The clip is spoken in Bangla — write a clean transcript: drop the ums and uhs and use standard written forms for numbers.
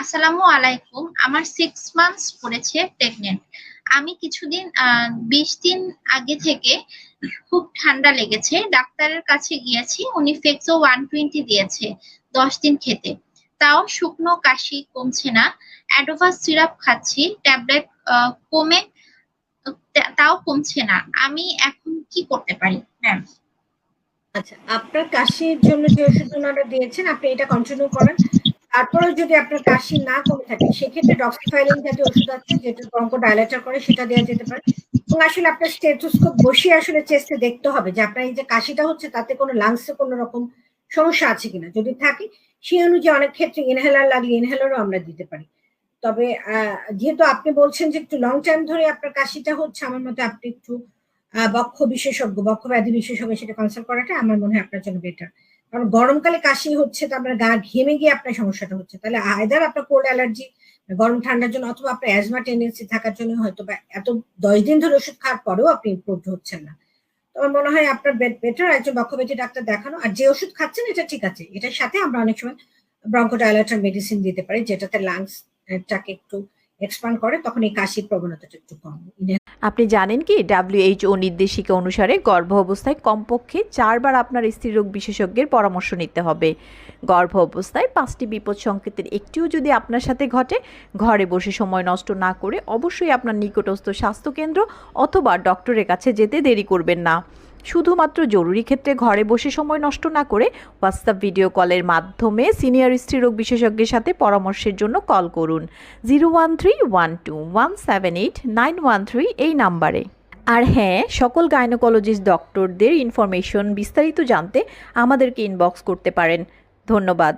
আসসালামু আলাইকুম। আমার 6 মান্থস পড়েছে প্রেগনেন্ট। আমি কিছুদিন ২০ দিন আগে থেকে খুব ঠান্ডা লেগেছে। ডাক্তারের কাছে গিয়েছি। উনি ফেক্সো 120 দিয়েছে ১০ দিন খেতে। তাও শুকনো কাশি কমছে না। অ্যাডোভাস সিরাপ খাচ্ছি। ট্যাবলেট কমে তাও কমছে না। আমি এখন কি করতে পারি ম্যাম? আচ্ছা, আপনার কাশির জন্য যে ওষুধ ওনারা দিয়েছেন আপনি এটা কন্টিনিউ করেন। তারপরেও যদি আপনার কাশি না কমে থাকে সেক্ষেত্রে ডক্সিফাইলিন জাতীয় ওষুধ আছে যেটা ব্রঙ্কোডাইলেটর করে, সেটা দেওয়া যেতে পারে। এবং আসলে আপনার স্টেথোস্কোপ বসিয়ে আসলে চেস্টে দেখতে হবে যে আপনার এই যে কাশিটা হচ্ছে তাতে কোনো লাংসে কোনো রকম সমস্যা আছে কিনা। যদি থাকে সেই অনুযায়ী অনেক ক্ষেত্রে ইনহেলার লাগলে ইনহেলারও আমরা দিতে পারি। তবে যেহেতু আপনি বলছেন যে একটু লং টাইম ধরে আপনার কাশিটা হচ্ছে, আমার মতে আপনি একটু বক্ষ ব্যাধি বিশেষজ্ঞ সেটা কনসাল্ট করাটা আমার মনে হয় আপনার জন্য বেটার। কারণ গরমকালে কাশি হচ্ছে তো আপনার গা ঘেমে গিয়ে আপনার সমস্যাটা হচ্ছে, তাহলে আইদার আপনার কোল্ড অ্যালার্জি গরম ঠান্ডার জন্য, অথবা আপনার অ্যাজমা টেন্ডেন্সি থাকার জন্য হয়তো বা এত 10 দিন ধরে ওষুধ খাওয়ার পরেও আপনি ইমপ্রুভ হচ্ছেন না। তো আমার মনে হয় আপনার বেটার একজন বক্ষব্যাধি ডাক্তার দেখানো। আর যে ওষুধ খাচ্ছেন এটা ঠিক আছে, এটার সাথে আমরা অনেক সময় ব্রঙ্কোডাইলেটর মেডিসিন দিতে পারি যেটাতে লাংস টাকে একটু এক্সপান্ড করে, তখন এই কাশির প্রবণতাটা একটু কম। আপনি জানেন কি WHO নির্দেশিকা অনুসারে গর্ভ অবস্থায় কমপক্ষে 4 বার আপনার স্ত্রীরোগ বিশেষজ্ঞের পরামর্শ নিতে হবে। গর্ভ অবস্থায় 5টি বিপদ সংকেতের একটিও যদি আপনার সাথে ঘটে, ঘরে বসে সময় নষ্ট না করে অবশ্যই আপনার নিকটস্থ স্বাস্থ্যকেন্দ্র অথবা ডক্টরের কাছে যেতে দেরি করবেন না। শুধুমাত্র জরুরি ক্ষেত্রে ঘরে বসে সময় নষ্ট না করে হোয়াটসঅ্যাপ ভিডিও কলের মাধ্যমে সিনিয়র স্ত্রীরোগ বিশেষজ্ঞের সাথে পরামর্শের জন্য কল করুন 01312178913 এই নাম্বারে। আর হ্যাঁ, সকল গাইনোকোলজিস্ট ডক্টরদের ইনফরমেশন বিস্তারিত জানতে আমাদেরকে ইনবক্স করতে পারেন। ধন্যবাদ।